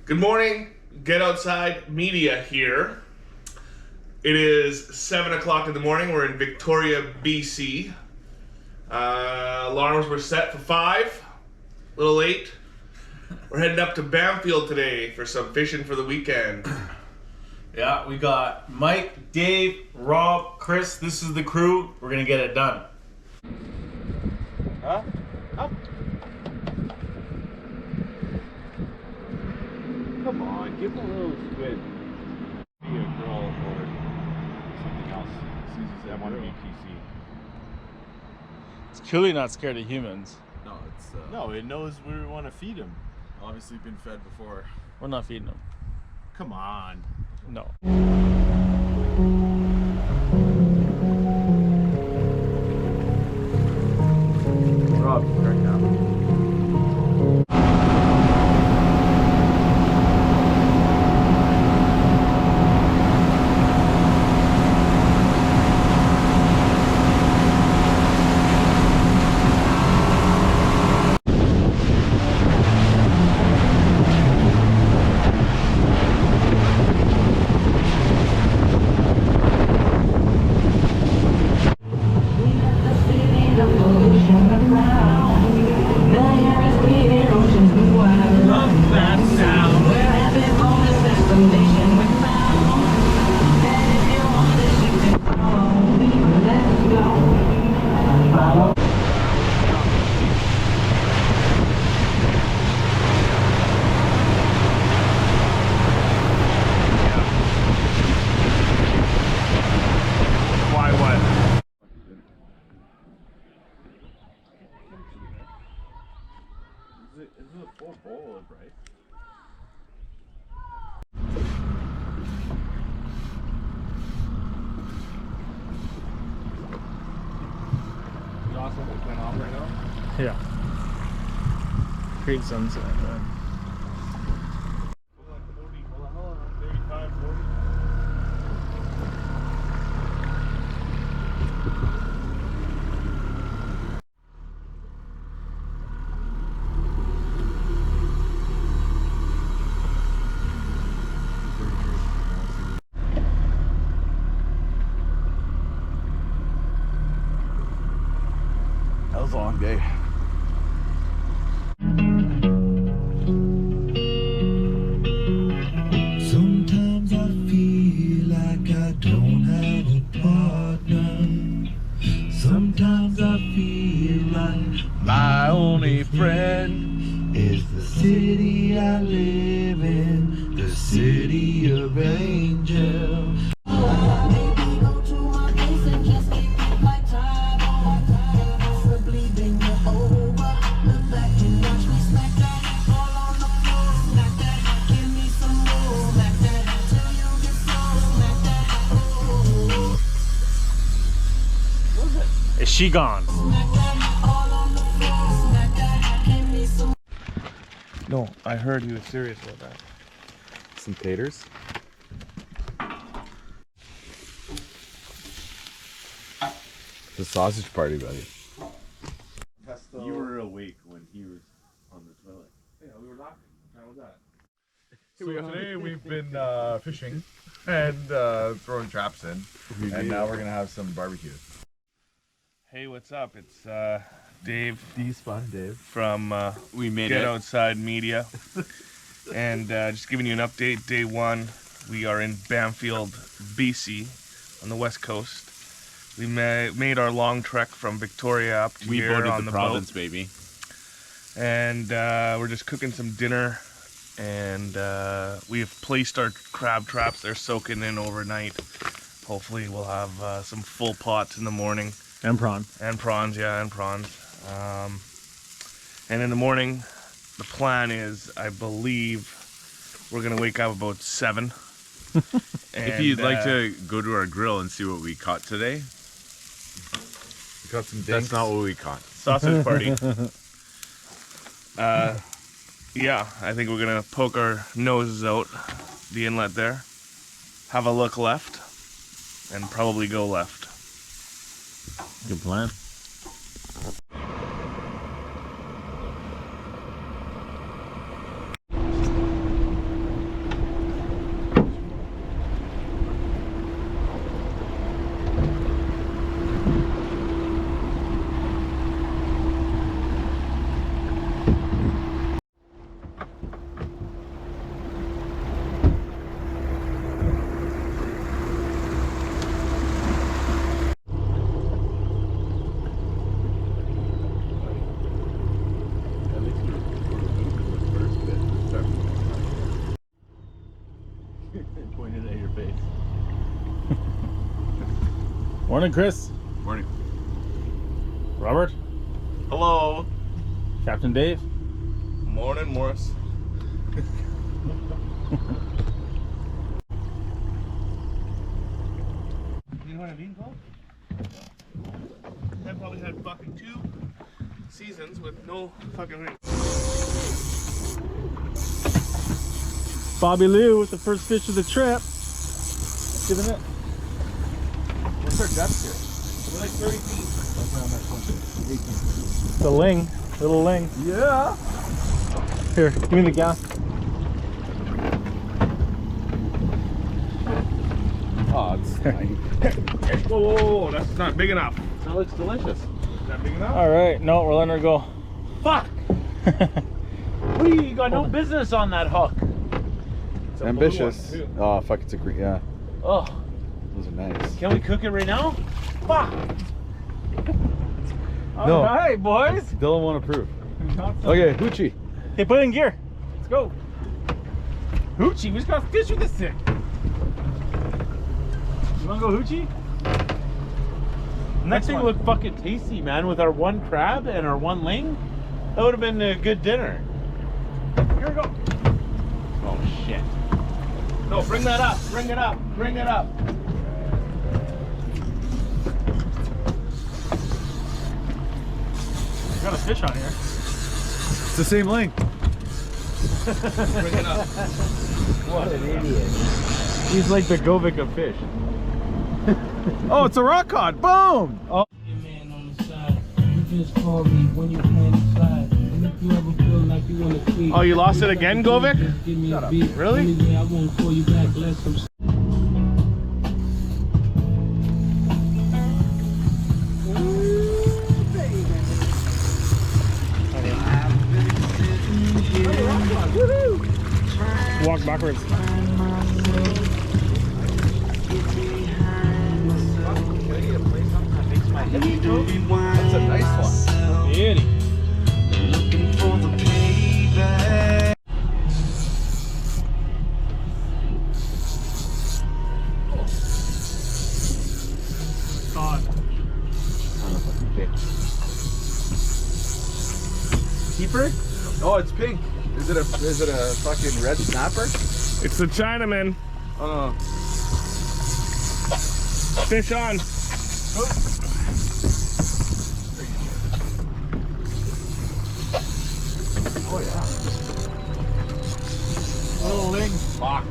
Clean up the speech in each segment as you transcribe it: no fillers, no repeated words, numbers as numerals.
Good morning, Get Outside Media here. It is 7 o'clock in the morning. We're in Victoria, BC. Alarms were set for 5, a little late. We're heading up to Bamfield today for some fishing for the weekend. Yeah, we got Mike, Dave, Rob, Kris. This is the crew. We're gonna get it done. Huh? Up. Come on, give him a little squid. Be a girl or something else. I want to be PC. It's clearly not scared of humans. No, it's no. It knows we want to feed him. Obviously, been fed before. We're not feeding them. Come on. No. Rob, right now. Is it a full bowl of rice? You also went off right now? Yeah. Great sunset, man. 35, 40. That was a long day. Sometimes I feel like I don't have a partner. Sometimes I feel like my only friend is the city I live in, the city of angels. Is she gone? No, I heard he was serious about that. Some taters. The sausage party, buddy. You were awake when he was on the toilet. Yeah, we were laughing. How was that? So today we've been fishing and throwing traps in, and now we're gonna have some barbecue. Hey, what's up? It's Dave D-Spot, Dave. from We made Get it. Outside Media. And just giving you an update, day one, we are in Bamfield, BC, on the west coast. We made our long trek from Victoria up to We here voted on the the province, boat. baby. And we're just cooking some dinner, and we have placed our crab traps. They're soaking in overnight. Hopefully we'll have some full pots in the morning. And prawn. And prawns, yeah, and prawns. And in the morning, the plan is, I believe, we're gonna wake up about 7. If you'd like to go to our grill and see what we caught today, We got some that's not what we caught. sausage party. Yeah, I think we're gonna poke our noses out the inlet there, have a look left, and probably go left. Good plan. Morning, Kris. Morning. Robert. Hello. Captain Dave. Morning, Morris. You know what I mean, Cole? I probably had fucking 2 seasons with no fucking ring. Bobby Lou with the first fish of the trip. Giving it. What's our depth here? We're like 30 feet. The ling. Little ling. Yeah. Here, give me the gas. Oh, it's tiny. Whoa, whoa, whoa, that's not big enough. That looks delicious. Is that big enough? All right, no, we're letting her go. Fuck! What do you got? No business on that hook. It's a blue Ambitious. one, too. Oh, fuck, it's a green. Yeah, Oh, those are nice. can we cook it right now? Fuck! No. All right, boys. Dylan won't approve. Okay, Hoochie. Hey, put it in gear. Let's go. Hoochie, we just got fish with this thing. You wanna go hoochie? That thing looked fucking tasty, man, with our 1 crab and our 1 ling. That would have been a good dinner. Here we go. Oh, shit. No, bring that up. Bring it up. Bring it up. Got a fish on here. It's the same link. Bring it up. What an idiot. He's like the Govik of fish. Oh, it's a rock cod. Boom. Your man on the side. You just call me when you plan to slide. And if you ever feel like you want to tweet. Oh, you lost it again, Govik? Just give me a beat. Really? Anyway, I won't call you back unless I'm Walk backwards. That's a nice one. Beauty. Keeper? Oh, it's pink. Is it a fucking red snapper? It's the Chinaman. Oh no. Fish on. Oh yeah. Little ling. Fuck.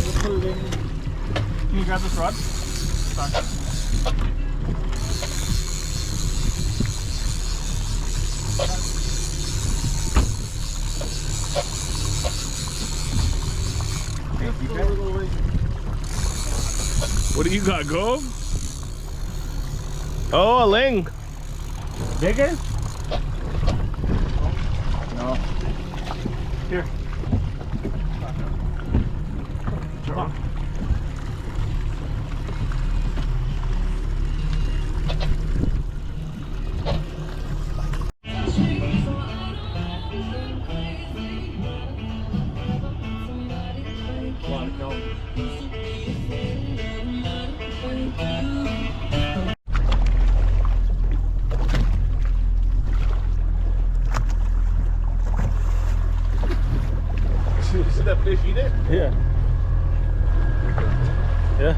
Little ling. Can you grab this rod? Sorry. What do you got, Gove? Oh, a ling. Bigger? No. Here. Come on. See that fish eat it? Yeah. Yeah.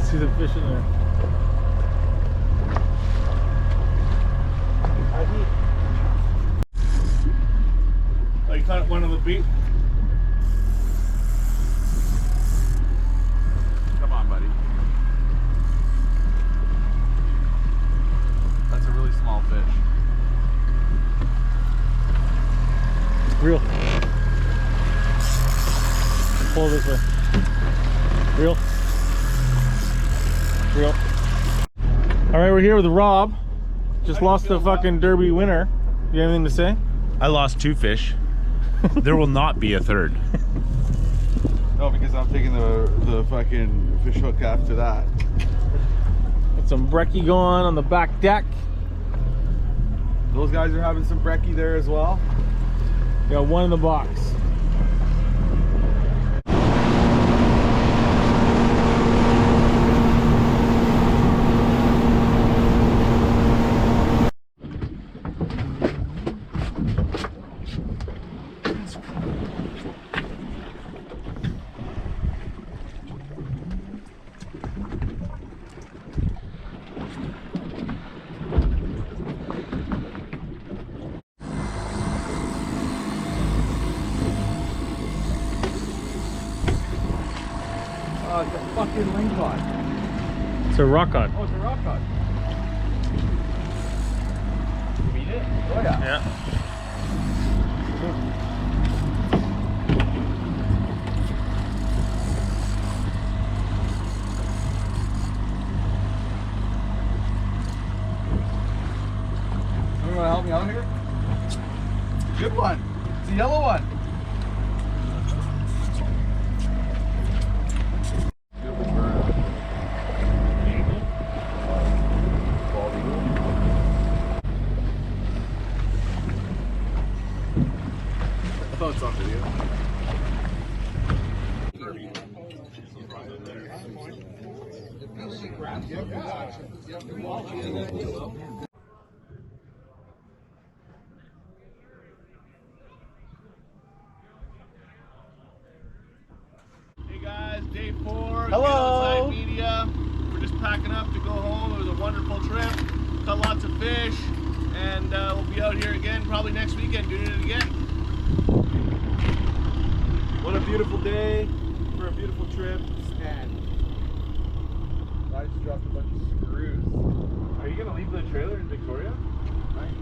See the fish in there. Oh, you caught one on the beat? Come on, buddy. That's a really small fish. Reel. Pull this way. Reel. Reel. All right, we're here with Rob. Just lost the fucking Derby winner. You have anything to say? I lost 2 fish. There will not be a third. No, because I'm taking the fucking fish hook after that. Got some brekkie going on the back deck. Those guys are having some brekkie there as well. Got one in the box. It's a fucking lingcod. It's a rock cod. Oh, it's a rock cod. You eat it? Oh yeah. Yeah. You want to help me out here? Good one. It's a yellow one. I thought it's on video. Hey guys, day 4. Hello. Outside media. We're just packing up to go home. It was a wonderful trip. Caught lots of fish, and we'll be out here again probably next weekend doing it again. What a beautiful day for a beautiful trip. And I just dropped a bunch of screws. Are you gonna leave the trailer in Victoria? Right.